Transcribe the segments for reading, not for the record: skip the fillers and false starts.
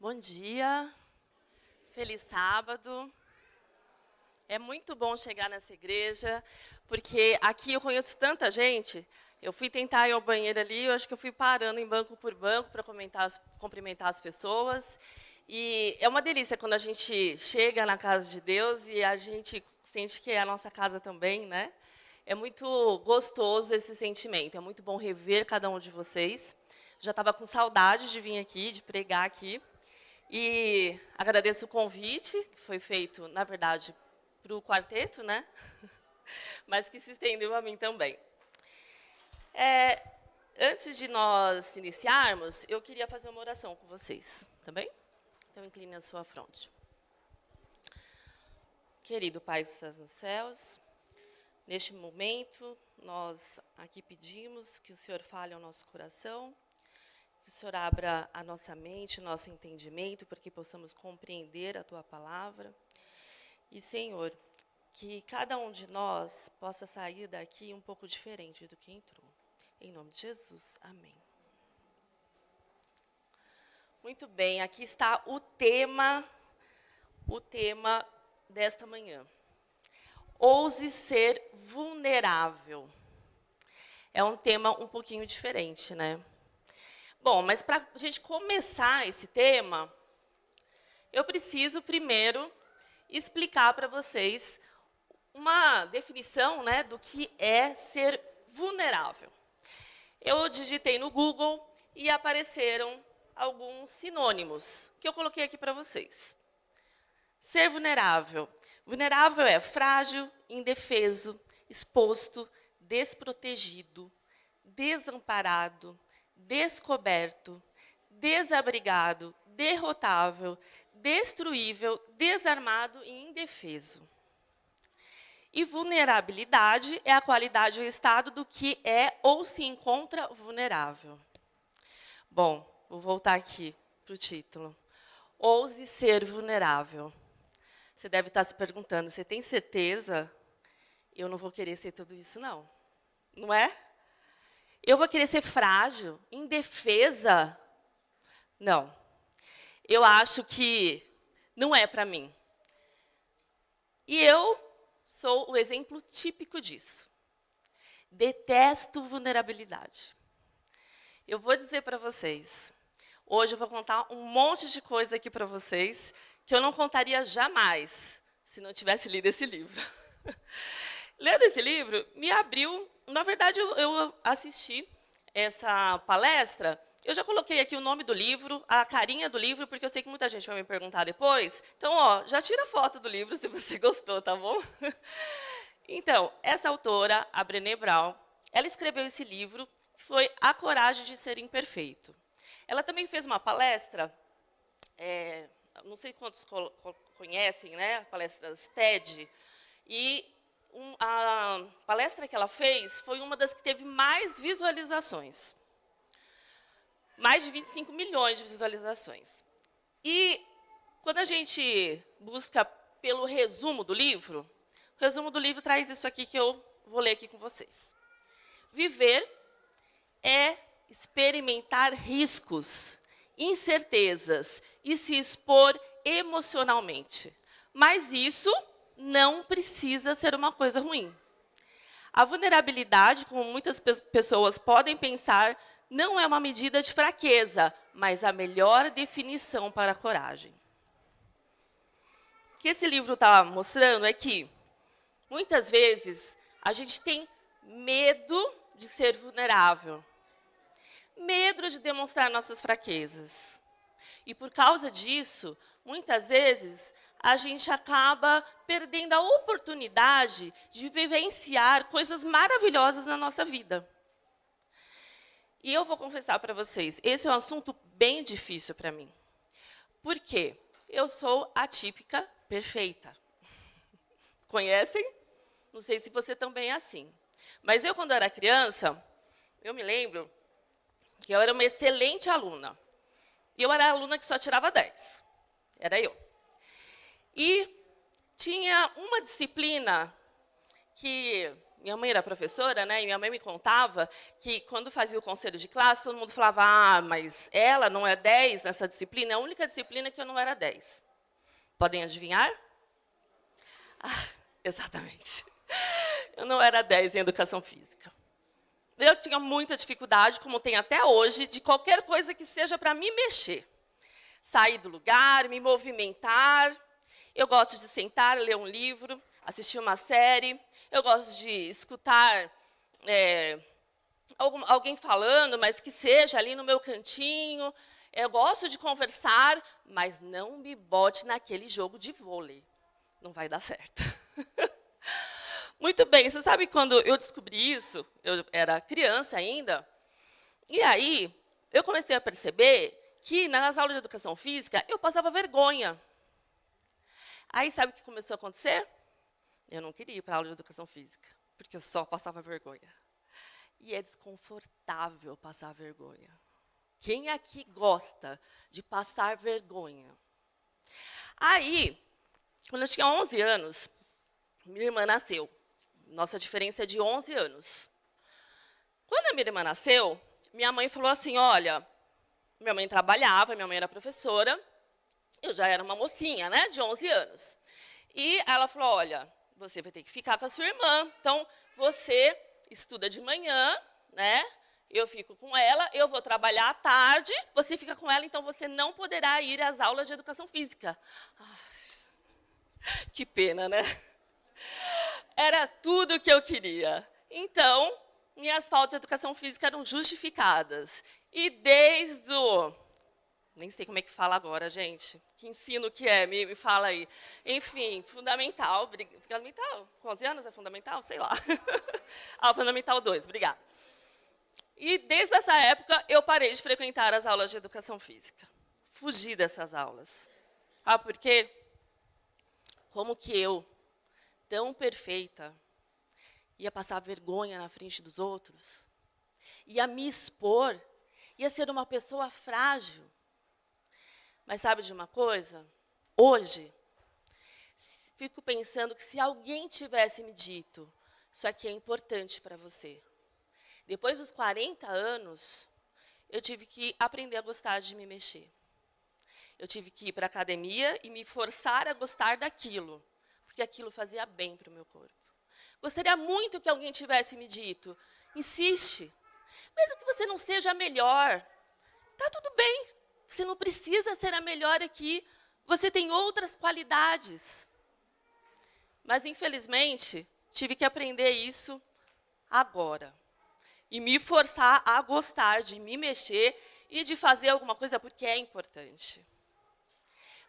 Bom dia, feliz sábado. É muito bom chegar nessa igreja, porque aqui eu conheço tanta gente. Eu fui tentar ir ao banheiro ali, eu acho que eu fui parando em banco por banco para cumprimentar as pessoas. E é uma delícia quando a gente chega na casa de Deus e a gente sente que é a nossa casa também, né? É muito gostoso esse sentimento, é muito bom rever cada um de vocês. Já estava com saudade de vir aqui, de pregar aqui. E agradeço o convite, que foi feito, na verdade, para o quarteto, né? Mas que se estendeu a mim também. Antes de nós iniciarmos, eu queria fazer uma oração com vocês, tá bem? Então, incline a sua fronte. Querido Pai que estás nos céus, neste momento, nós aqui pedimos que o Senhor fale ao nosso coração, que o Senhor abra a nossa mente, o nosso entendimento, para que possamos compreender a Tua palavra. E, Senhor, que cada um de nós possa sair daqui um pouco diferente do que entrou. Em nome de Jesus, amém. Muito bem, aqui está o tema desta manhã. Ouse ser vulnerável. É um tema um pouquinho diferente, né? Bom, mas para a gente começar esse tema, eu preciso primeiro explicar para vocês uma definição, né, do que é ser vulnerável. Eu digitei no Google e apareceram alguns sinônimos que eu coloquei aqui para vocês. Ser vulnerável. Vulnerável é frágil, indefeso, exposto, desprotegido, desamparado, descoberto, desabrigado, derrotável, destruível, desarmado e indefeso. E vulnerabilidade é a qualidade ou estado do que é ou se encontra vulnerável. Bom, vou voltar aqui para o título. Ouse ser vulnerável. Você deve estar se perguntando, você tem certeza? Eu não vou querer ser tudo isso, não. Não é? Eu vou querer ser frágil, indefesa? Não. Eu acho que não é para mim. E eu sou o exemplo típico disso. Detesto vulnerabilidade. Eu vou dizer para vocês, hoje eu vou contar um monte de coisa aqui para vocês que eu não contaria jamais se não tivesse lido esse livro. Lendo esse livro, me abriu... Na verdade, eu assisti essa palestra. Eu já coloquei aqui o nome do livro, a carinha do livro, porque eu sei que muita gente vai me perguntar depois. Então, ó, já tira a foto do livro se você gostou, tá bom? Então, essa autora, a Brené Brown, ela escreveu esse livro, que foi A Coragem de Ser Imperfeito. Ela também fez uma palestra, não sei quantos conhecem, né, palestras TED, e a palestra que ela fez foi uma das que teve mais visualizações. Mais de 25 milhões de visualizações. E quando a gente busca pelo resumo do livro, o resumo do livro traz isso aqui que eu vou ler aqui com vocês. Viver é experimentar riscos, incertezas e se expor emocionalmente. Mas isso não precisa ser uma coisa ruim. A vulnerabilidade, como muitas pessoas podem pensar, não é uma medida de fraqueza, mas a melhor definição para a coragem. O que esse livro está mostrando é que, muitas vezes, a gente tem medo de ser vulnerável, medo de demonstrar nossas fraquezas. E, por causa disso, muitas vezes, a gente acaba perdendo a oportunidade de vivenciar coisas maravilhosas na nossa vida. E eu vou confessar para vocês, esse é um assunto bem difícil para mim. Por quê? Eu sou a típica perfeita. Conhecem? Não sei se você também é assim. Mas eu, quando era criança, eu me lembro que eu era uma excelente aluna. E eu era a aluna que só tirava 10. Era eu. E tinha uma disciplina que minha mãe era professora, né? E minha mãe me contava que, quando fazia o conselho de classe, todo mundo falava, ah, mas ela não é 10 nessa disciplina, é a única disciplina que eu não era 10. Podem adivinhar? Ah, exatamente. Eu não era 10 em educação física. Eu tinha muita dificuldade, como tem até hoje, de qualquer coisa que seja para me mexer. Sair do lugar, me movimentar. Eu gosto de sentar, ler um livro, assistir uma série. Eu gosto de escutar alguém falando, mas que seja ali no meu cantinho. Eu gosto de conversar, mas não me bote naquele jogo de vôlei. Não vai dar certo. Muito bem, você sabe quando eu descobri isso? Eu era criança ainda. E aí, eu comecei a perceber que, nas aulas de educação física, eu passava vergonha. Aí, sabe o que começou a acontecer? Eu não queria ir para a aula de educação física, porque eu só passava vergonha. E é desconfortável passar vergonha. Quem aqui gosta de passar vergonha? Aí, quando eu tinha 11 anos, minha irmã nasceu. Nossa diferença é de 11 anos. Quando a minha irmã nasceu, minha mãe falou assim, olha, minha mãe trabalhava, minha mãe era professora, eu já era uma mocinha, né, de 11 anos. E ela falou, olha, você vai ter que ficar com a sua irmã, então você estuda de manhã, né, eu fico com ela, eu vou trabalhar à tarde, você fica com ela, então você não poderá ir às aulas de educação física. Ai, que pena, né? Era tudo o que eu queria. Então, minhas faltas de educação física eram justificadas. E desde o... Nem sei como é que fala agora, gente. Que ensino que é? Me fala aí. Enfim, fundamental. Fundamental? Com 11 anos é fundamental? Sei lá. Fundamental 2, obrigada. E desde essa época, eu parei de frequentar as aulas de educação física. Fugi dessas aulas. Ah, por quê? Como que eu, tão perfeita, ia passar vergonha na frente dos outros? Ia me expor? Ia ser uma pessoa frágil? Mas sabe de uma coisa? Hoje, fico pensando que se alguém tivesse me dito, isso aqui é importante para você. Depois dos 40 anos, eu tive que aprender a gostar de me mexer. Eu tive que ir para a academia e me forçar a gostar daquilo, porque aquilo fazia bem para o meu corpo. Gostaria muito que alguém tivesse me dito, insiste, mesmo que você não seja a melhor, está tudo bem, você não precisa ser a melhor aqui, você tem outras qualidades. Mas, infelizmente, tive que aprender isso agora. E me forçar a gostar de me mexer e de fazer alguma coisa porque é importante.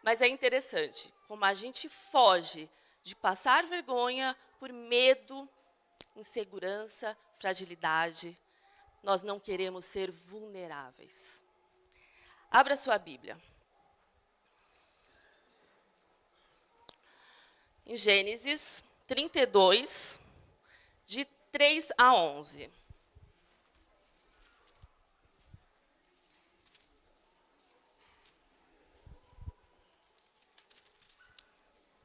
Mas é interessante, como a gente foge de passar vergonha por medo, insegurança, fragilidade, nós não queremos ser vulneráveis. Abra sua Bíblia. Em Gênesis 32, de 3 a 11.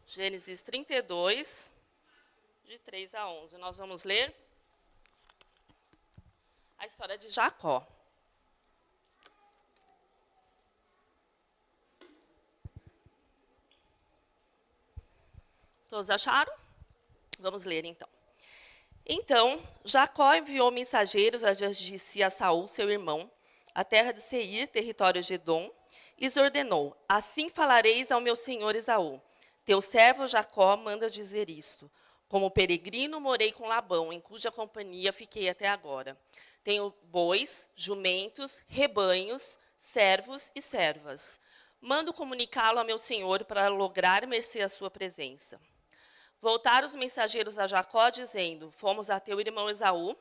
Gênesis 32, de 3 a 11. Nós vamos ler a história de Jacó. Todos acharam? Vamos ler, então. Então, Jacó enviou mensageiros adiante de si a Saul, seu irmão, à terra de Seir, território de Edom, e lhes ordenou, assim falareis ao meu senhor Esaú. Teu servo Jacó manda dizer isto. Como peregrino morei com Labão, em cuja companhia fiquei até agora. Tenho bois, jumentos, rebanhos, servos e servas. Mando comunicá-lo a meu senhor para lograr mercê à sua presença. Voltaram os mensageiros a Jacó, dizendo, fomos a teu irmão Esaú,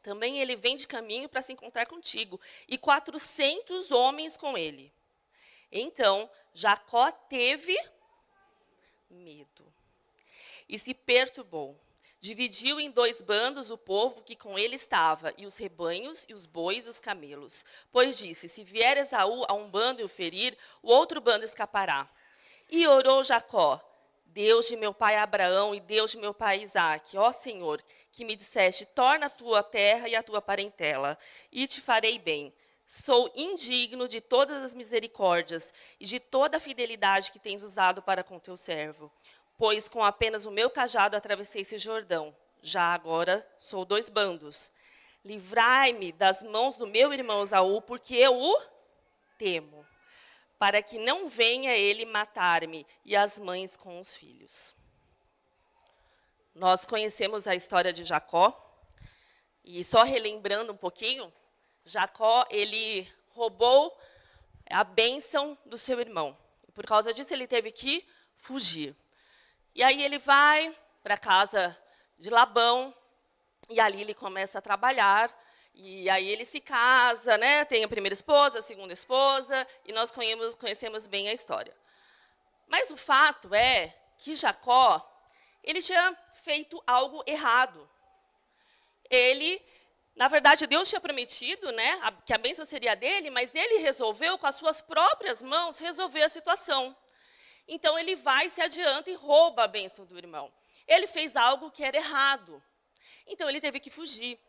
também ele vem de caminho para se encontrar contigo, e 400 homens com ele. Então, Jacó teve medo e se perturbou. Dividiu em 2 bandos o povo que com ele estava, e os rebanhos, e os bois, e os camelos. Pois disse, se vier Esaú a um bando e o ferir, o outro bando escapará. E orou Jacó, Deus de meu pai Abraão e Deus de meu pai Isaque, ó Senhor, que me disseste, torna a tua terra e a tua parentela, e te farei bem. Sou indigno de todas as misericórdias e de toda a fidelidade que tens usado para com teu servo, pois com apenas o meu cajado atravessei esse Jordão. Já agora sou 2 bandos. Livrai-me das mãos do meu irmão Esaú, porque eu o temo, para que não venha ele matar-me e as mães com os filhos. Nós conhecemos a história de Jacó, e só relembrando um pouquinho, Jacó, ele roubou a bênção do seu irmão. Por causa disso, ele teve que fugir. E aí ele vai para a casa de Labão, e ali ele começa a trabalhar, e aí ele se casa, né? Tem a primeira esposa, a segunda esposa, e nós conhecemos bem a história. Mas o fato é que Jacó, ele tinha feito algo errado. Ele, na verdade, Deus tinha prometido, né, que a bênção seria dele, mas ele resolveu, com as suas próprias mãos, resolver a situação. Então, ele vai, se adianta e rouba a bênção do irmão. Ele fez algo que era errado. Então, ele teve que fugir.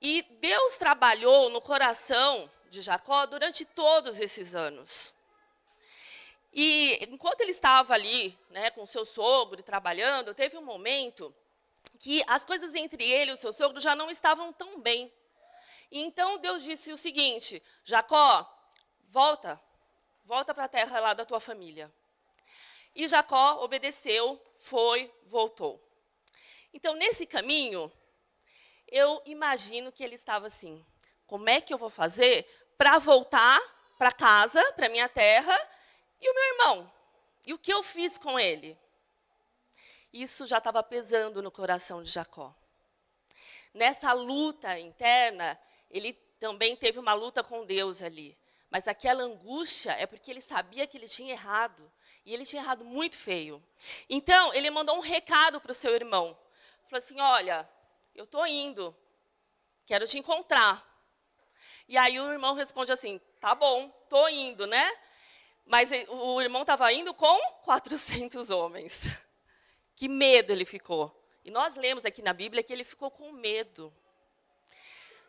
E Deus trabalhou no coração de Jacó durante todos esses anos. E enquanto ele estava ali, né, com o seu sogro trabalhando, teve um momento que as coisas entre ele e o seu sogro já não estavam tão bem. E então Deus disse o seguinte: Jacó, volta para a terra lá da tua família. E Jacó obedeceu, foi, voltou. Então, nesse caminho, eu imagino que ele estava assim: como é que eu vou fazer para voltar para casa, para minha terra, e o meu irmão? E o que eu fiz com ele? Isso já estava pesando no coração de Jacó. Nessa luta interna, ele também teve uma luta com Deus ali. Mas aquela angústia é porque ele sabia que ele tinha errado. E ele tinha errado muito feio. Então, ele mandou um recado para o seu irmão. Falou assim: olha, eu estou indo, quero te encontrar. E aí o irmão responde assim: tá bom, estou indo, né? Mas o irmão estava indo com 400 homens. Que medo ele ficou. E nós lemos aqui na Bíblia que ele ficou com medo.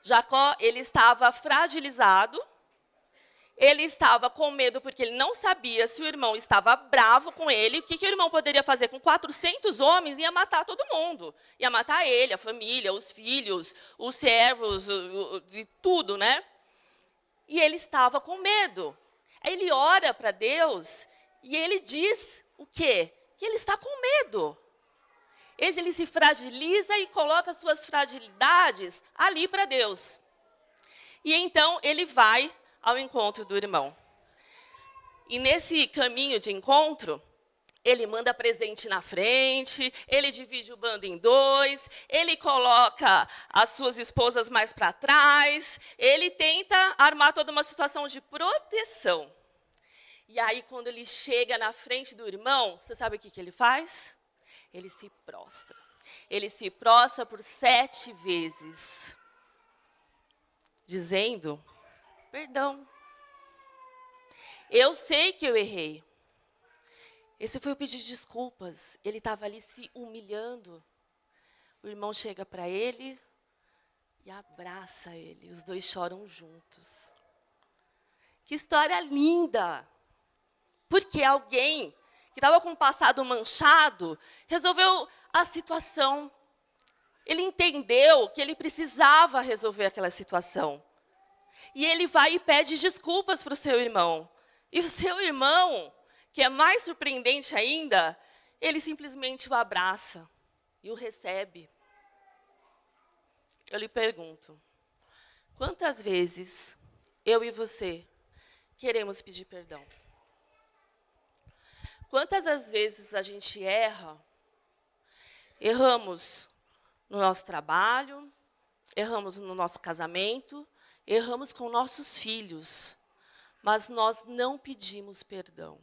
Jacó, ele estava fragilizado. Ele estava com medo porque ele não sabia se o irmão estava bravo com ele. O que o irmão poderia fazer com 400 homens? Ia matar todo mundo. Ia matar ele, a família, os filhos, os servos, e tudo, né? E ele estava com medo. Aí ele ora para Deus e ele diz o quê? Que ele está com medo. Ele se fragiliza e coloca suas fragilidades ali para Deus. E então ele vai ao encontro do irmão. E nesse caminho de encontro, ele manda presente na frente, ele divide o bando em 2, ele coloca as suas esposas mais para trás, ele tenta armar toda uma situação de proteção. E aí, quando ele chega na frente do irmão, você sabe o que ele faz? Ele se prostra. Ele se prostra por 7 vezes, dizendo: perdão, eu sei que eu errei. Esse foi o pedido de desculpas. Ele estava ali se humilhando. O irmão chega para ele e abraça ele. Os 2 choram juntos. Que história linda! Porque alguém que estava com o passado manchado resolveu a situação. Ele entendeu que ele precisava resolver aquela situação. E ele vai e pede desculpas para o seu irmão. E o seu irmão, que é mais surpreendente ainda, ele simplesmente o abraça e o recebe. Eu lhe pergunto: quantas vezes eu e você queremos pedir perdão? Quantas as vezes a gente erra? Erramos no nosso trabalho, erramos no nosso casamento, erramos com nossos filhos, mas nós não pedimos perdão.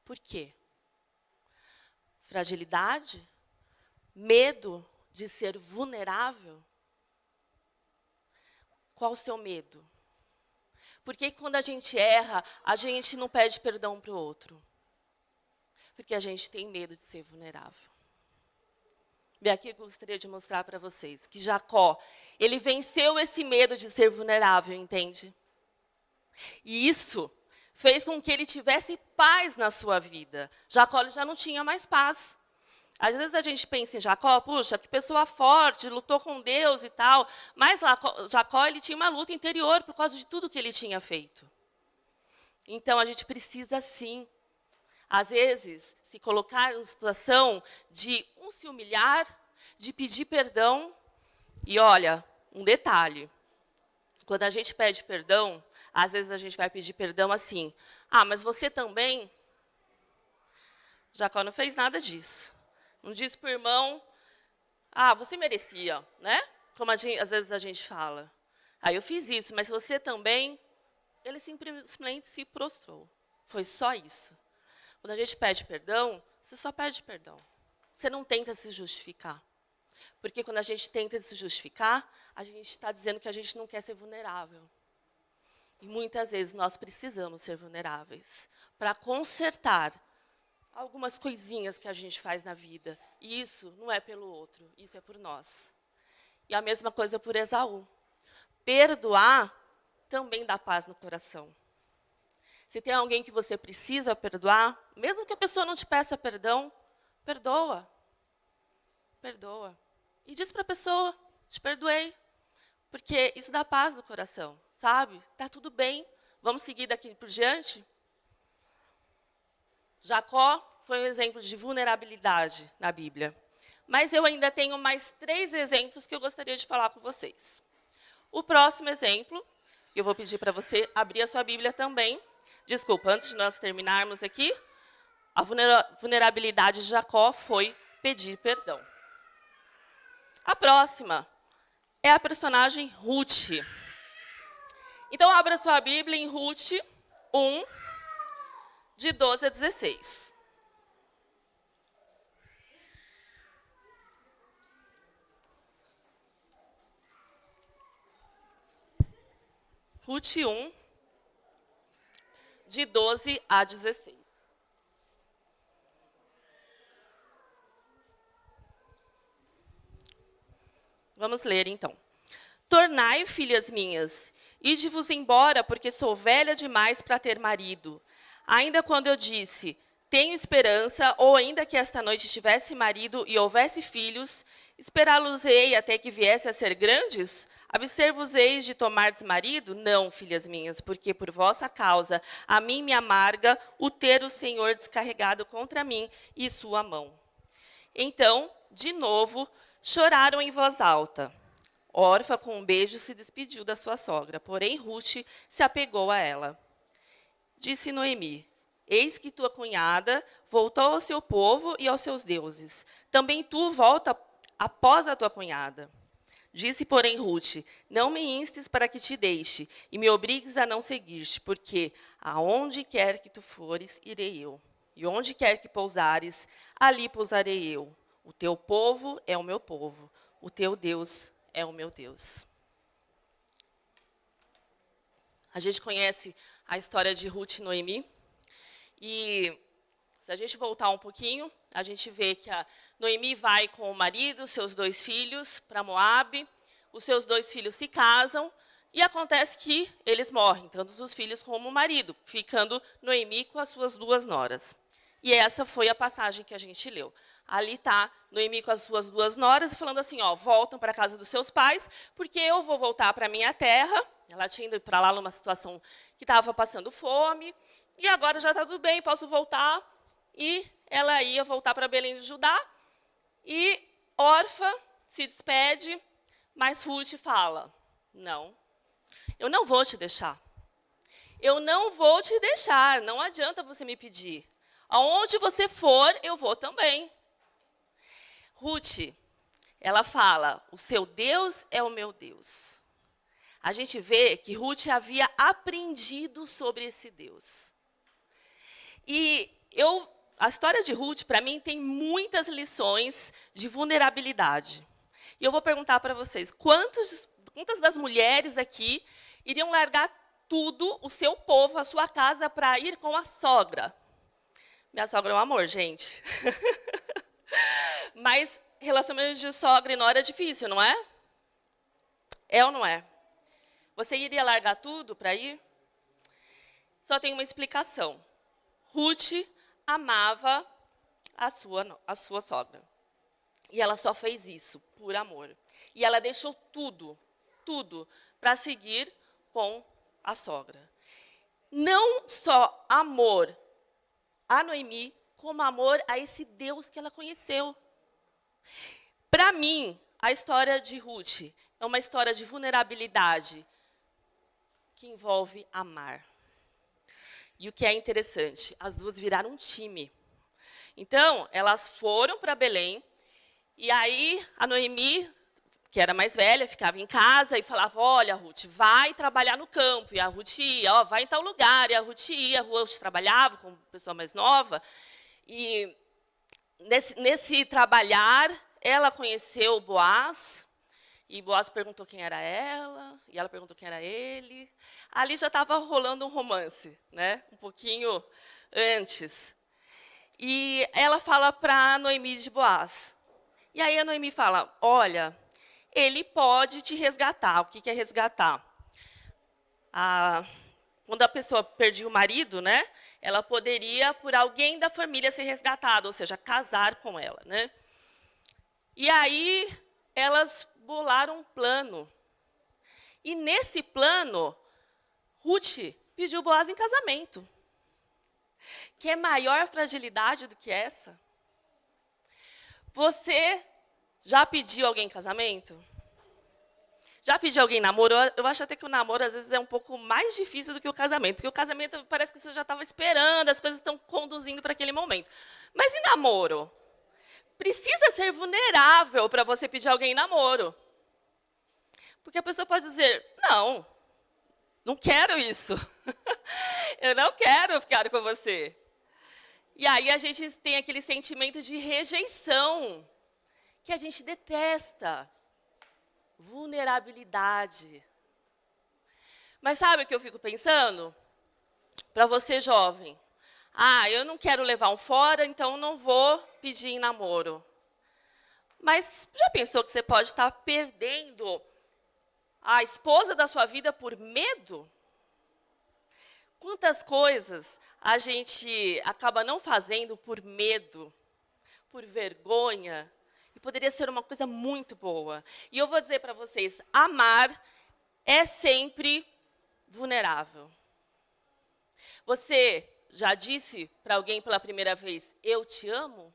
Por quê? Fragilidade? Medo de ser vulnerável? Qual o seu medo? Por que quando a gente erra, a gente não pede perdão para o outro? Porque a gente tem medo de ser vulnerável. E aqui eu gostaria de mostrar para vocês que Jacó, ele venceu esse medo de ser vulnerável, entende? E isso fez com que ele tivesse paz na sua vida. Jacó ele já não tinha mais paz. Às vezes a gente pensa em Jacó, puxa, que pessoa forte, lutou com Deus e tal. Mas Jacó ele tinha uma luta interior por causa de tudo que ele tinha feito. Então a gente precisa sim, às vezes, se colocar em situação de se humilhar, de pedir perdão. E olha, um detalhe, quando a gente pede perdão, às vezes a gente vai pedir perdão assim, mas você também? Jacó não fez nada disso. Não disse para o irmão, você merecia, né? Como às vezes a gente fala. Eu fiz isso, mas você também? Ele simplesmente se prostrou. Foi só isso. Quando a gente pede perdão, você só pede perdão. Você não tenta se justificar. Porque quando a gente tenta se justificar, a gente está dizendo que a gente não quer ser vulnerável. E muitas vezes nós precisamos ser vulneráveis para consertar algumas coisinhas que a gente faz na vida. E isso não é pelo outro, isso é por nós. E a mesma coisa por Esaú. Perdoar também dá paz no coração. Se tem alguém que você precisa perdoar, mesmo que a pessoa não te peça perdão, perdoa. Perdoa. E diz para a pessoa, te perdoei. Porque isso dá paz no coração, sabe? Está tudo bem, vamos seguir daqui por diante? Jacó foi um exemplo de vulnerabilidade na Bíblia. Mas eu ainda tenho mais 3 exemplos que eu gostaria de falar com vocês. O próximo exemplo, eu vou pedir para você abrir a sua Bíblia também. Desculpa, antes de nós terminarmos aqui, a vulnerabilidade de Jacó foi pedir perdão. A próxima é a personagem Ruth. Então, abra sua Bíblia em Ruth 1, de 12 a 16. Ruth 1, de 12 a 16. Vamos ler, então. Tornai, filhas minhas, ide-vos embora, porque sou velha demais para ter marido. Ainda quando eu disse, tenho esperança, ou ainda que esta noite tivesse marido e houvesse filhos, esperá-los-ei até que viesse a ser grandes? Abster-vos-eis de tomardes marido? Não, filhas minhas, porque por vossa causa a mim me amarga o ter o Senhor descarregado contra mim e sua mão. Então, de novo, choraram em voz alta. Orfa, com um beijo, se despediu da sua sogra, porém Ruth se apegou a ela. Disse Noemi, eis que tua cunhada voltou ao seu povo e aos seus deuses. Também tu volta após a tua cunhada. Disse, porém, Ruth, não me instes para que te deixe, e me obrigues a não seguir-te, porque aonde quer que tu fores, irei eu. E onde quer que pousares, ali pousarei eu. O teu povo é o meu povo, o teu Deus é o meu Deus. A gente conhece a história de Ruth e Noemi. E se a gente voltar um pouquinho, a gente vê que a Noemi vai com o marido, seus 2 filhos, para Moabe. Os seus 2 filhos se casam e acontece que eles morrem, tanto os filhos como o marido, ficando Noemi com as suas 2 noras. E essa foi a passagem que a gente leu. Ali está Noemi com as suas 2 noras, falando assim, voltam para a casa dos seus pais, porque eu vou voltar para a minha terra. Ela tinha ido para lá numa situação que estava passando fome, e agora já está tudo bem, posso voltar. E ela ia voltar para Belém de Judá, e Orfa se despede, mas Ruth fala, não, eu não vou te deixar. Eu não vou te deixar, não adianta você me pedir. Aonde você for, eu vou também. Ruth, ela fala, o seu Deus é o meu Deus. A gente vê que Ruth havia aprendido sobre esse Deus. E a história de Ruth, para mim, tem muitas lições de vulnerabilidade. E eu vou perguntar para vocês, quantas das mulheres aqui iriam largar tudo, o seu povo, a sua casa, para ir com a sogra? Minha sogra é um amor, gente. Mas relacionamento de sogra e nora é difícil, não é? É ou não é? Você iria largar tudo para ir? Só tem uma explicação. Ruth amava a sua sogra. E ela só fez isso por amor. E ela deixou tudo, tudo, para seguir com a sogra. Não só amor a Noemi, como amor a esse Deus que ela conheceu. Para mim, a história de Ruth é uma história de vulnerabilidade que envolve amar. E o que é interessante, as duas viraram um time. Então, elas foram para Belém, e aí a Noemi, que era mais velha, ficava em casa e falava, olha, Ruth, vai trabalhar no campo. E a Ruth ia, ó, vai em tal lugar. E a Ruth ia, a Ruth trabalhava com pessoa mais nova. E nesse trabalhar, ela conheceu Boaz. E Boaz perguntou quem era ela, e ela perguntou quem era ele. Ali já estava rolando um romance, né? Um pouquinho antes. E ela fala para Noemi de Boaz. E aí a Noemi fala, olha, ele pode te resgatar. O que é resgatar? Quando a pessoa perdia o marido, né, ela poderia, por alguém da família, ser resgatada, ou seja, casar com ela. Né? E aí elas bolaram um plano. E nesse plano, Ruth pediu Boaz em casamento. Que é maior fragilidade do que essa? Você já pediu alguém em casamento? Já pediu alguém em namoro? Eu acho até que o namoro, às vezes, é um pouco mais difícil do que o casamento. Porque o casamento parece que você já estava esperando, as coisas estão conduzindo para aquele momento. Mas em namoro? Precisa ser vulnerável para você pedir alguém em namoro. Porque a pessoa pode dizer, não, não quero isso. Eu não quero ficar com você. E aí a gente tem aquele sentimento de rejeição, que a gente detesta. Vulnerabilidade. Mas sabe o que eu fico pensando? Para você jovem. Eu não quero levar um fora, então não vou pedir em namoro. Mas já pensou que você pode estar perdendo a esposa da sua vida por medo? Quantas coisas a gente acaba não fazendo por medo, por vergonha, e poderia ser uma coisa muito boa. E eu vou dizer para vocês, amar é sempre vulnerável. Você já disse para alguém pela primeira vez, eu te amo?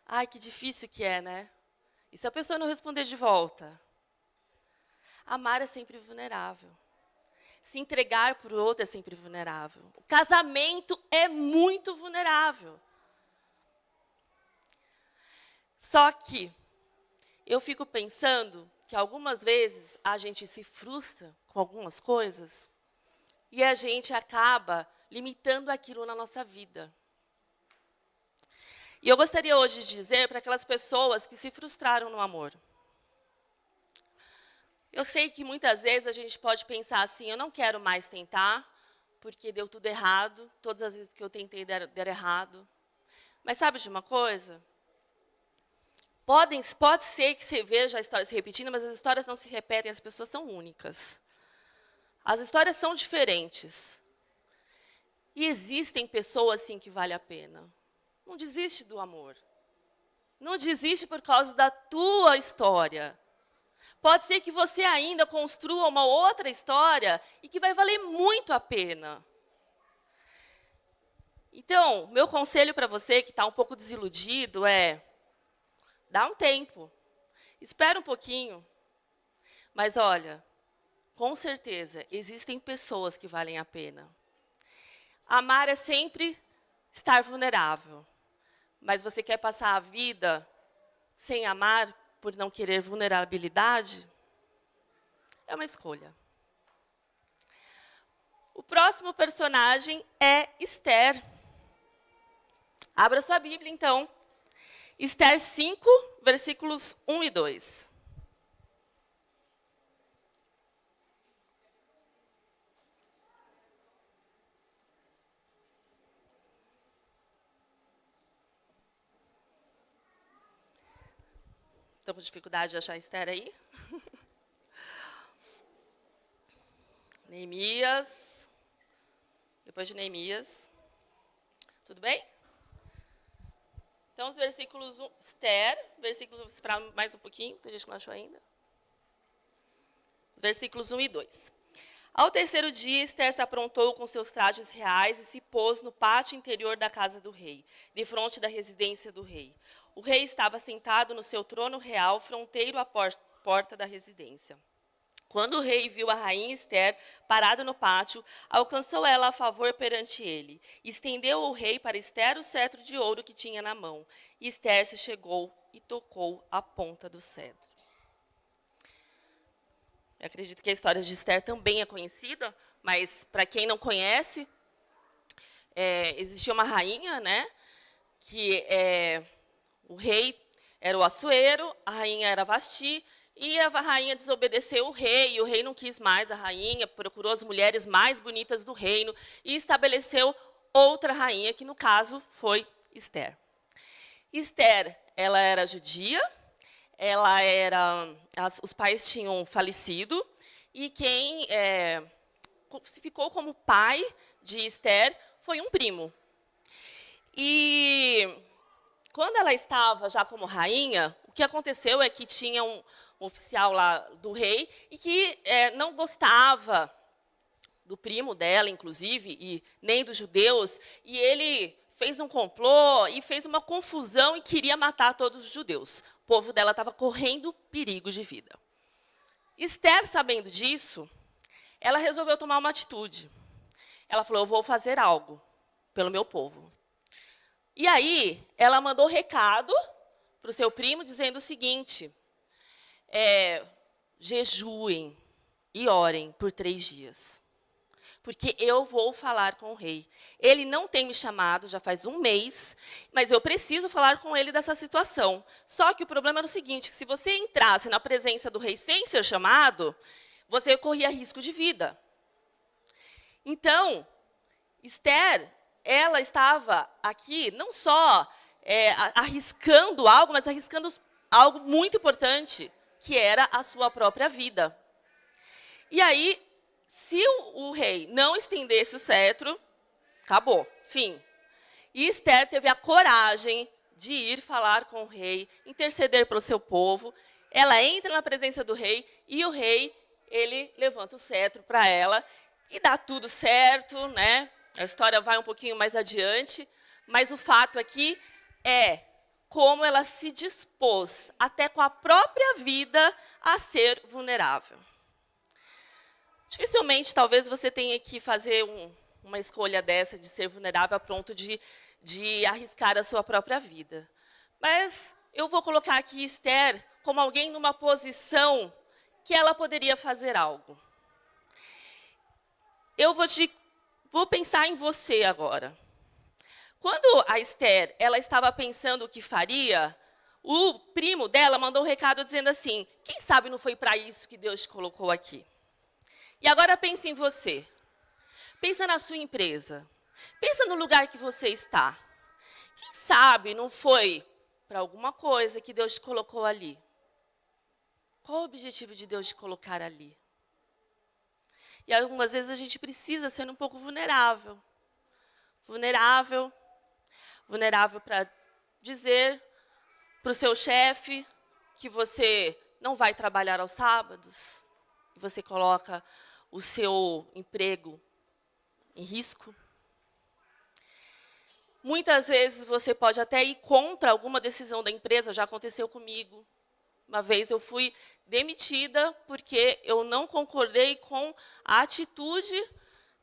Ai, que difícil que é, né? E se a pessoa não responder de volta? Amar é sempre vulnerável. Se entregar para o outro é sempre vulnerável. O casamento é muito vulnerável. Só que eu fico pensando que algumas vezes a gente se frustra com algumas coisas e a gente acaba limitando aquilo na nossa vida. E eu gostaria hoje de dizer para aquelas pessoas que se frustraram no amor. Eu sei que muitas vezes a gente pode pensar assim, eu não quero mais tentar, porque deu tudo errado, todas as vezes que eu tentei deram errado. Mas sabe de uma coisa? Pode ser que você veja a história se repetindo, mas as histórias não se repetem, as pessoas são únicas. As histórias são diferentes. E existem pessoas, sim, que vale a pena. Não desiste do amor. Não desiste por causa da tua história. Pode ser que você ainda construa uma outra história e que vai valer muito a pena. Então, meu conselho para você que está um pouco desiludido é, dá um tempo, espera um pouquinho. Mas olha, com certeza, existem pessoas que valem a pena. Amar é sempre estar vulnerável. Mas você quer passar a vida sem amar por não querer vulnerabilidade? É uma escolha. O próximo personagem é Esther. Abra sua Bíblia, então. Esther 5, versículos 1 e 2. estão com dificuldade de achar Esther aí? Neemias. Depois de Neemias. Tudo bem? Então, os versículos 1, Esther, versículos, vou esperar mais um pouquinho, tem gente que não achou ainda. Versículos 1 e 2. Ao terceiro dia, Esther se aprontou com seus trajes reais e se pôs no pátio interior da casa do rei, defronte da residência do rei. O rei estava sentado no seu trono real, fronteiro à porta da residência. Quando o rei viu a rainha Esther parada no pátio, alcançou ela a favor perante ele. Estendeu o rei para Esther o cetro de ouro que tinha na mão. E Esther se chegou e tocou a ponta do cetro. Eu acredito que a história de Esther também é conhecida, mas para quem não conhece, existia uma rainha, né? Que o rei era o Assuero, a rainha era Vasti, e a rainha desobedeceu o rei, e o rei não quis mais a rainha, procurou as mulheres mais bonitas do reino e estabeleceu outra rainha, que no caso foi Esther. Esther, ela era judia, os pais tinham falecido, e quem ficou como pai de Esther foi um primo. E quando ela estava já como rainha, o que aconteceu é que tinha um oficial lá do rei e que não gostava do primo dela, inclusive, e nem dos judeus, e ele fez um complô e fez uma confusão e queria matar todos os judeus. O povo dela estava correndo perigo de vida. Esther, sabendo disso, ela resolveu tomar uma atitude. Ela falou, eu vou fazer algo pelo meu povo. E aí, ela mandou recado para o seu primo, dizendo o seguinte, jejuem e orem por 3 dias. Porque eu vou falar com o rei. Ele não tem me chamado, já faz 1 mês, mas eu preciso falar com ele dessa situação. Só que o problema era o seguinte, que se você entrasse na presença do rei sem ser chamado, você corria risco de vida. Então, Esther, ela estava aqui não só arriscando algo, mas arriscando algo muito importante, que era a sua própria vida. E aí, se o rei não estendesse o cetro, acabou, fim. E Esther teve a coragem de ir falar com o rei, interceder pelo seu povo. Ela entra na presença do rei e o rei, ele levanta o cetro para ela e dá tudo certo, né? A história vai um pouquinho mais adiante, mas o fato aqui é como ela se dispôs, até com a própria vida, a ser vulnerável. Dificilmente, talvez, você tenha que fazer uma escolha dessa, de ser vulnerável a ponto de arriscar a sua própria vida. Mas eu vou colocar aqui Esther como alguém numa posição que ela poderia fazer algo. Eu vou pensar em você agora. Quando a Esther ela estava pensando o que faria, o primo dela mandou um recado dizendo assim, quem sabe não foi para isso que Deus te colocou aqui? E agora pense em você. Pensa na sua empresa. Pensa no lugar que você está. Quem sabe não foi para alguma coisa que Deus te colocou ali? Qual o objetivo de Deus te colocar ali? E algumas vezes a gente precisa ser um pouco vulnerável. Vulnerável para dizer para o seu chefe que você não vai trabalhar aos sábados. E você coloca o seu emprego em risco. Muitas vezes você pode até ir contra alguma decisão da empresa, já aconteceu comigo. Uma vez eu fui demitida porque eu não concordei com a atitude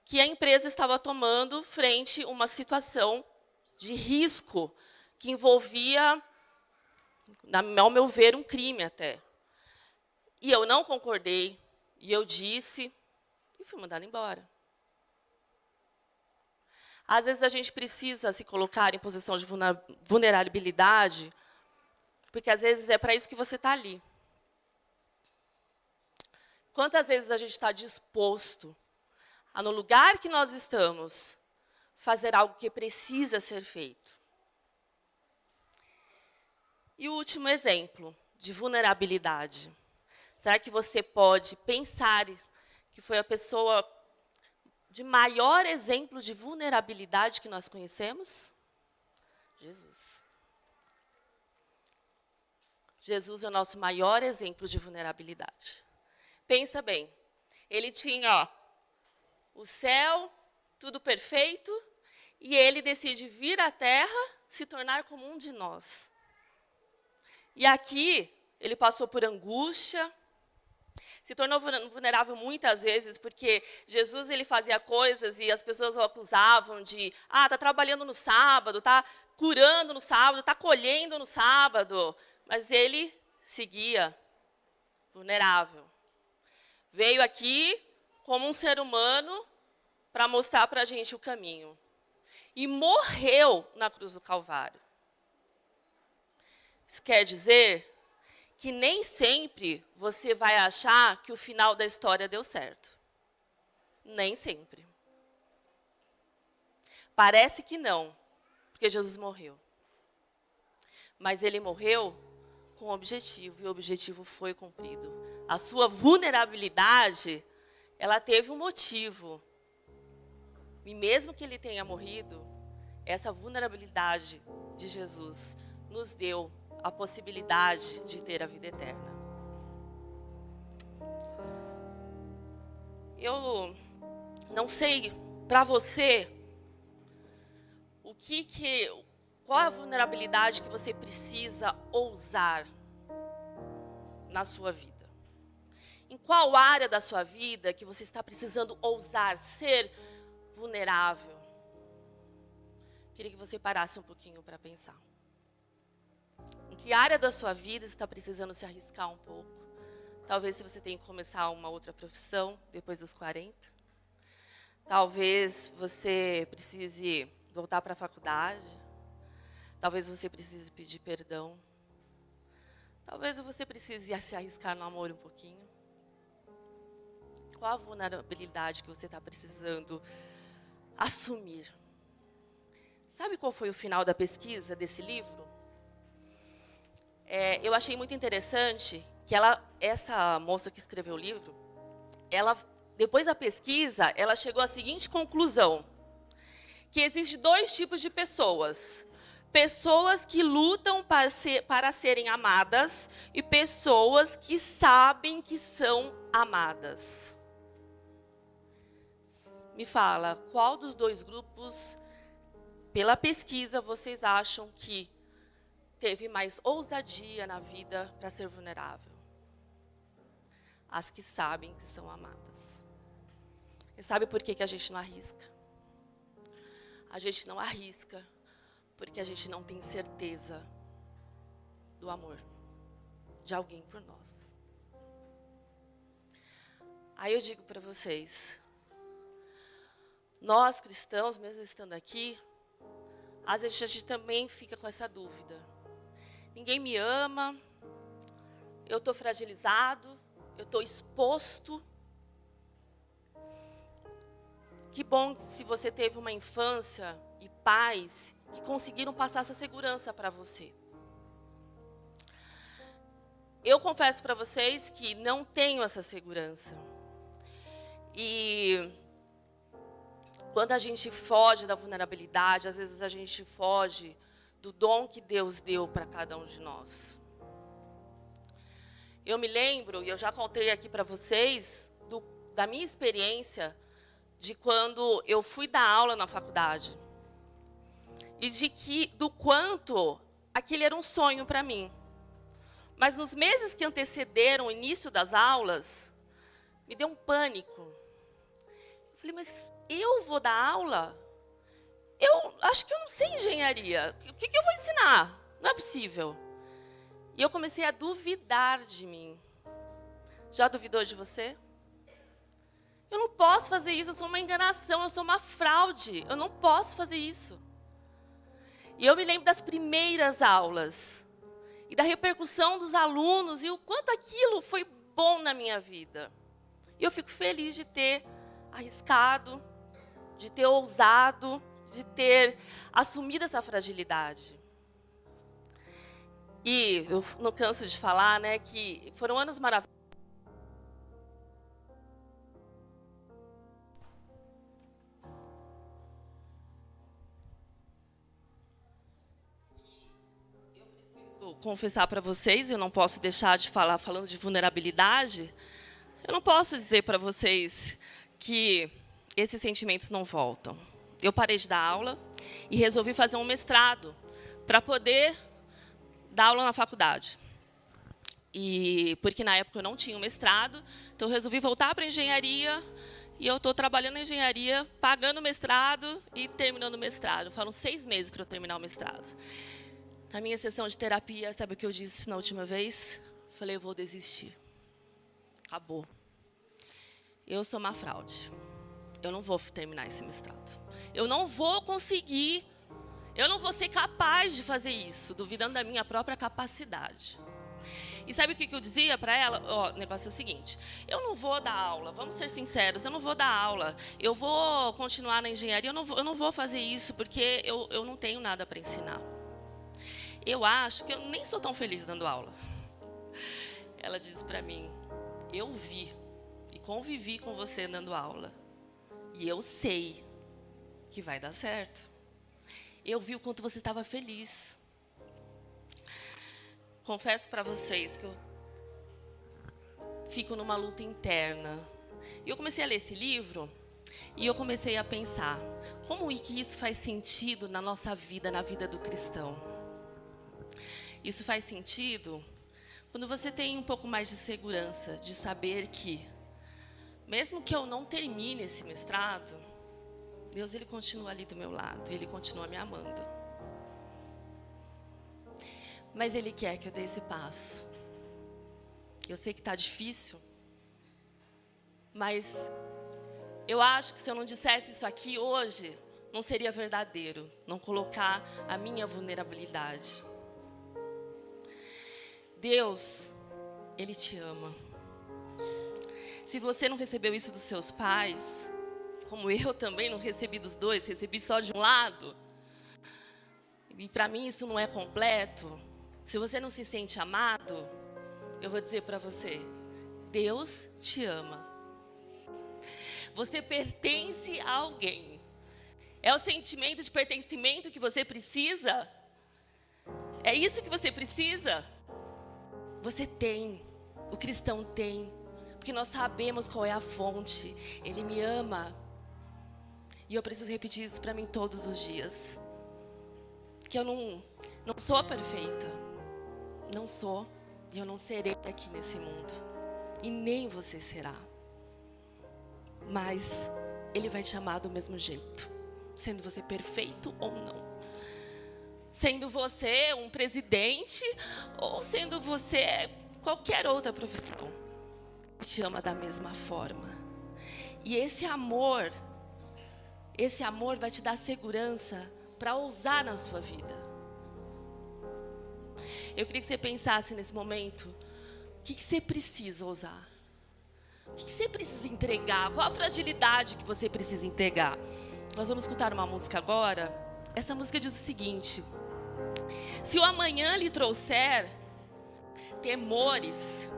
que a empresa estava tomando frente a uma situação de risco que envolvia, ao meu ver, um crime até. E eu não concordei, e eu disse, e fui mandada embora. Às vezes a gente precisa se colocar em posição de vulnerabilidade, porque às vezes é para isso que você está ali. Quantas vezes a gente está disposto a, no lugar que nós estamos, fazer algo que precisa ser feito? E o último exemplo, de vulnerabilidade? Será que você pode pensar que foi a pessoa de maior exemplo de vulnerabilidade que nós conhecemos? Jesus. Jesus é o nosso maior exemplo de vulnerabilidade. Pensa bem, ele tinha o céu, tudo perfeito, e ele decide vir à terra, se tornar como um de nós. E aqui, ele passou por angústia, se tornou vulnerável muitas vezes, porque Jesus ele fazia coisas e as pessoas o acusavam de, está trabalhando no sábado, está curando no sábado, está colhendo no sábado. Mas ele seguia vulnerável. Veio aqui como um ser humano para mostrar para a gente o caminho. E morreu na cruz do Calvário. Isso quer dizer que nem sempre você vai achar que o final da história deu certo. Nem sempre. Parece que não, porque Jesus morreu. Mas ele morreu com um objetivo, e o objetivo foi cumprido. A sua vulnerabilidade, ela teve um motivo. E mesmo que ele tenha morrido, essa vulnerabilidade de Jesus nos deu a possibilidade de ter a vida eterna. Eu não sei, para você, qual é a vulnerabilidade que você precisa ousar na sua vida? Em qual área da sua vida que você está precisando ousar ser vulnerável? Queria que você parasse um pouquinho para pensar. Em que área da sua vida você está precisando se arriscar um pouco? Talvez se você tenha que começar uma outra profissão depois dos 40. Talvez você precise voltar para a faculdade. Talvez você precise pedir perdão. Talvez você precise se arriscar no amor um pouquinho. Qual a vulnerabilidade que você está precisando assumir? Sabe qual foi o final da pesquisa desse livro? Eu achei muito interessante que essa moça que escreveu o livro, depois da pesquisa, ela chegou à seguinte conclusão: que existem 2 tipos de pessoas. Pessoas que lutam para serem amadas e pessoas que sabem que são amadas. Me fala, qual dos 2 grupos, pela pesquisa, vocês acham que teve mais ousadia na vida para ser vulnerável? As que sabem que são amadas. E sabe por que a gente não arrisca? A gente não arrisca porque a gente não tem certeza do amor de alguém por nós. Aí eu digo para vocês, nós cristãos, mesmo estando aqui, às vezes a gente também fica com essa dúvida. Ninguém me ama, eu estou fragilizado, eu estou exposto. Que bom se você teve uma infância e pais que conseguiram passar essa segurança para você. Eu confesso para vocês que não tenho essa segurança. E quando a gente foge da vulnerabilidade, às vezes a gente foge do dom que Deus deu para cada um de nós. Eu me lembro, e eu já contei aqui para vocês, da minha experiência de quando eu fui dar aula na faculdade. E do quanto aquele era um sonho para mim. Mas nos meses que antecederam o início das aulas, me deu um pânico. Eu falei, mas eu vou dar aula? Eu acho que eu não sei engenharia. O que eu vou ensinar? Não é possível. E eu comecei a duvidar de mim. Já duvidou de você? Eu não posso fazer isso, eu sou uma enganação, eu sou uma fraude. Eu não posso fazer isso. E eu me lembro das primeiras aulas. E da repercussão dos alunos e o quanto aquilo foi bom na minha vida. E eu fico feliz de ter arriscado, de ter ousado, de ter assumido essa fragilidade. E eu não canso de falar, né, que foram anos maravilhosos. Eu preciso confessar para vocês, eu não posso deixar de falar, falando de vulnerabilidade, eu não posso dizer para vocês que esses sentimentos não voltam. Eu parei de dar aula e resolvi fazer um mestrado para poder dar aula na faculdade. Porque na época eu não tinha um mestrado, então eu resolvi voltar para a engenharia e eu estou trabalhando na engenharia, pagando o mestrado e terminando o mestrado. Faltam 6 meses para eu terminar o mestrado. Na minha sessão de terapia, sabe o que eu disse na última vez? Falei, eu vou desistir. Acabou. Eu sou uma fraude. Eu não vou terminar esse mestrado. Eu não vou conseguir. Eu não vou ser capaz de fazer isso, duvidando da minha própria capacidade. E sabe o que eu dizia para ela? O negócio é o seguinte, eu não vou dar aula, vamos ser sinceros, eu não vou dar aula. Eu vou continuar na engenharia, eu não vou fazer isso, porque eu não tenho nada para ensinar. Eu acho que eu nem sou tão feliz dando aula. Ela disse para mim, eu vi e convivi com você dando aula. E eu sei que vai dar certo. Eu vi o quanto você estava feliz. Confesso para vocês que eu fico numa luta interna. E eu comecei a ler esse livro e eu comecei a pensar, como que isso faz sentido na nossa vida, na vida do cristão? Isso faz sentido quando você tem um pouco mais de segurança, de saber que, mesmo que eu não termine esse mestrado, Deus, Ele continua ali do meu lado, Ele continua me amando. Mas Ele quer que eu dê esse passo. Eu sei que está difícil, mas eu acho que se eu não dissesse isso aqui hoje, não seria verdadeiro, não colocar a minha vulnerabilidade. Deus, Ele te ama. Se você não recebeu isso dos seus pais, como eu também não recebi dos dois, recebi só de um lado, e para mim isso não é completo, se você não se sente amado, eu vou dizer para você, Deus te ama. Você pertence a alguém. É o sentimento de pertencimento que você precisa? É isso que você precisa? Você tem, o cristão tem, porque nós sabemos qual é a fonte. Ele me ama. E eu preciso repetir isso para mim todos os dias. Que eu não sou perfeita. Não sou. E eu não serei aqui nesse mundo. E nem você será. Mas Ele vai te amar do mesmo jeito. Sendo você perfeito ou não. Sendo você um presidente ou sendo você qualquer outra profissão. Ele te ama da mesma forma. E esse amor vai te dar segurança para ousar na sua vida. Eu queria que você pensasse nesse momento, o que você precisa ousar? O que você precisa entregar? Qual a fragilidade que você precisa entregar? Nós vamos escutar uma música agora. Essa música diz o seguinte: se o amanhã lhe trouxer temores,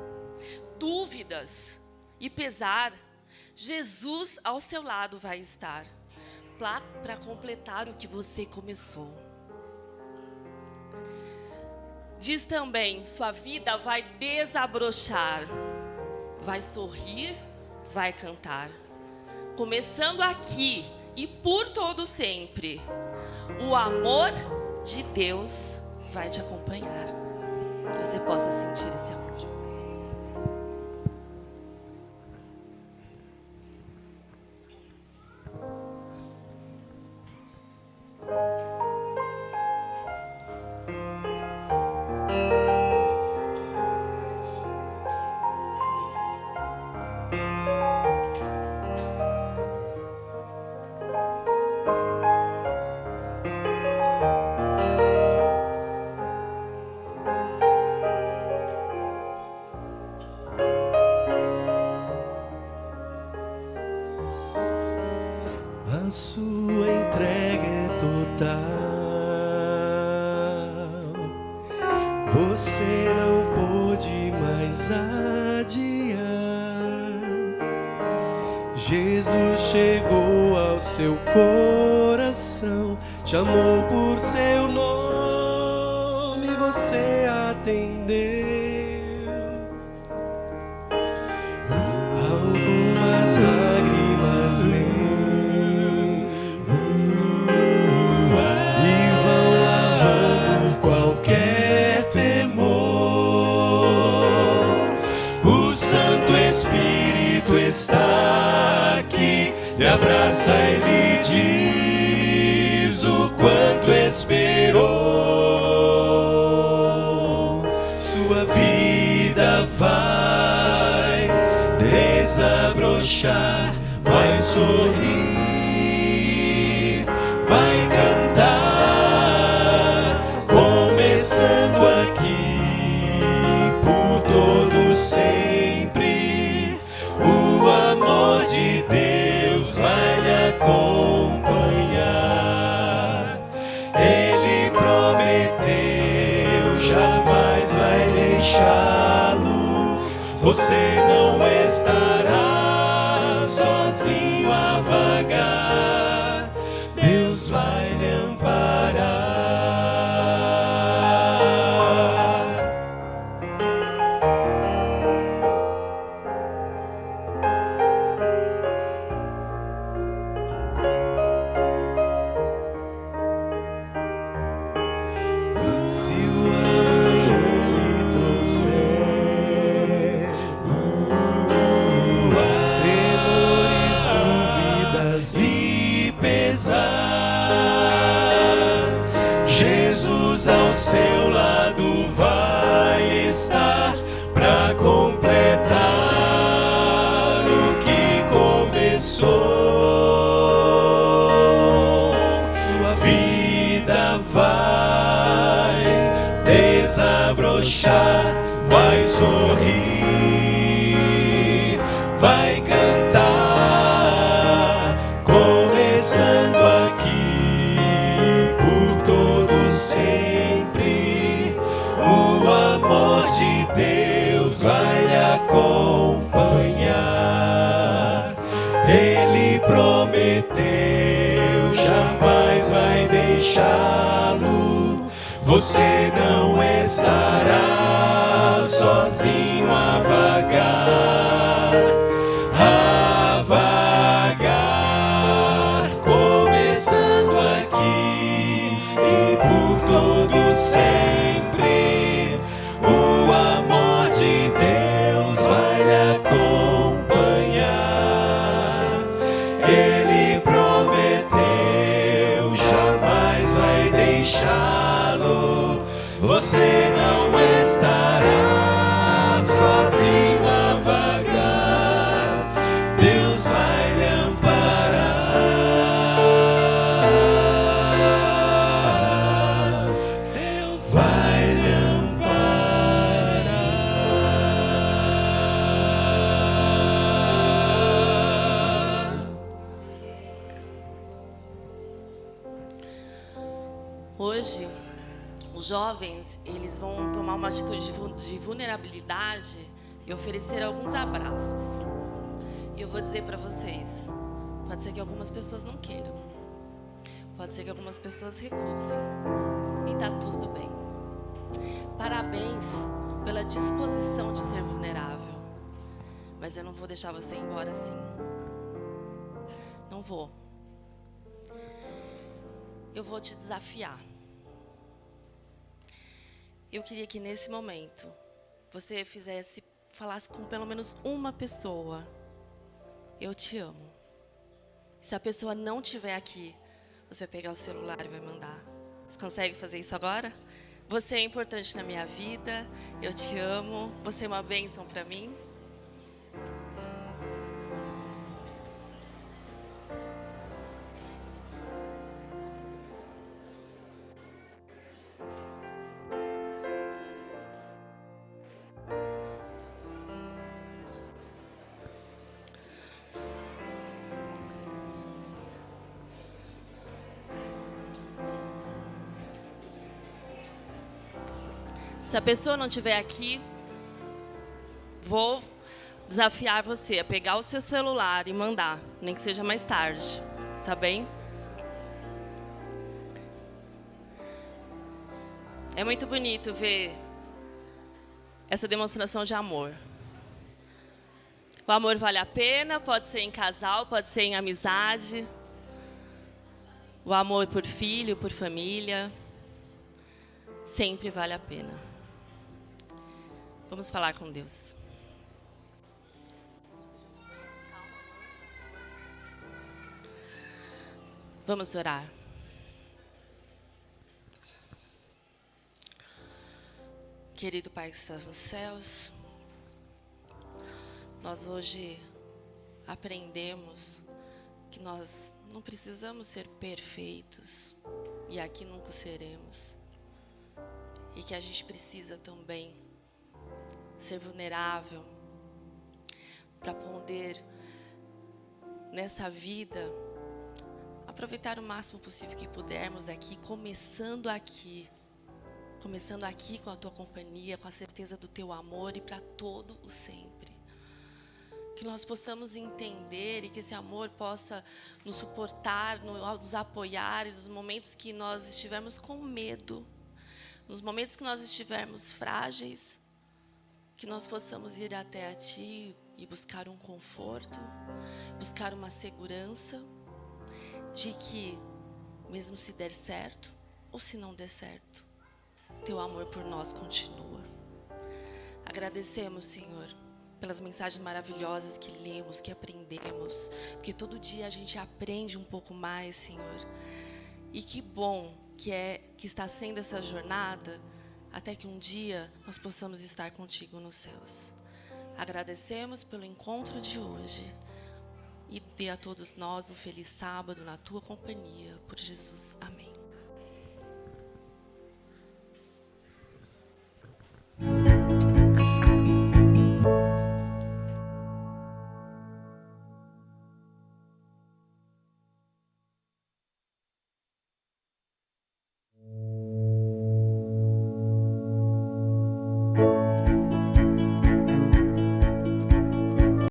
dúvidas e pesar, Jesus ao seu lado vai estar para completar o que você começou. Diz também, sua vida vai desabrochar, vai sorrir, vai cantar. Começando aqui e por todo sempre, o amor de Deus vai te acompanhar. Que você possa sentir esse amor. A sua entrega é total, você não pôde mais adiar. Jesus chegou ao seu coração, chamou por seu nome, você atendeu. Algumas lágrimas vêm e vão lavando qualquer temor. O Santo Espírito está aqui, lhe abraça e lhe diz o quanto esperou. Sua vida vai desabrochar, vai sorrir, vai cantar, começando aqui por todo sempre. O amor de Deus vai lhe acompanhar. Ele prometeu, jamais vai deixá-lo. Você não estará sozinho a vagar. Deus vai lhe amparar. Se o amanhã lhe trouxer temores, dúvidas e pesar, Jesus ao seu lado vai estar para completar o que começou. Sua vida vai desabrochar, vai sorrir, vai cantar, começando aqui por todo sempre. O amor de Deus vai lhe acompanhar. Ele prometeu, jamais vai deixá-lo. Você não estará sozinho a vagar, começando aqui e por todo sempre. O amor de Deus vai lhe acompanhar. Ele prometeu, jamais vai deixá-lo. Você não estará sozinho a vagar. Deus vai lhe amparar. Deus vai lhe amparar. Hoje, os jovens, eles vão tomar uma atitude de vulnerabilidade e oferecer alguns abraços. E eu vou dizer para vocês, pode ser que algumas pessoas não queiram, pode ser que algumas pessoas recusem, e tá tudo bem. Parabéns pela disposição de ser vulnerável, mas eu não vou deixar você ir embora assim. Não vou. Eu vou te desafiar. Eu queria que nesse momento você falasse com pelo menos uma pessoa: eu te amo. Se a pessoa não estiver aqui, você vai pegar o celular e vai mandar. Você consegue fazer isso agora? Você é importante na minha vida, eu te amo, você é uma bênção para mim. Se a pessoa não estiver aqui, vou desafiar você a pegar o seu celular e mandar, nem que seja mais tarde, tá bem? É muito bonito ver essa demonstração de amor. O amor vale a pena, pode ser em casal, pode ser em amizade. O amor por filho, por família, sempre vale a pena. Vamos falar com Deus. Vamos orar. Querido Pai que estás nos céus, nós hoje aprendemos que nós não precisamos ser perfeitos, e aqui nunca seremos. E que a gente precisa também ser vulnerável para poder, nessa vida, aproveitar o máximo possível que pudermos aqui, começando aqui com a tua companhia, com a certeza do teu amor e para todo o sempre. Que nós possamos entender e que esse amor possa nos suportar, nos apoiar nos momentos que nós estivermos com medo, nos momentos que nós estivermos frágeis, que nós possamos ir até a Ti e buscar um conforto, buscar uma segurança de que, mesmo se der certo ou se não der certo, Teu amor por nós continua. Agradecemos, Senhor, pelas mensagens maravilhosas que lemos, que aprendemos, porque todo dia a gente aprende um pouco mais, Senhor. E que bom que está sendo essa jornada, até que um dia nós possamos estar contigo nos céus. Agradecemos pelo encontro de hoje e dê a todos nós um feliz sábado na tua companhia, por Jesus. Amém.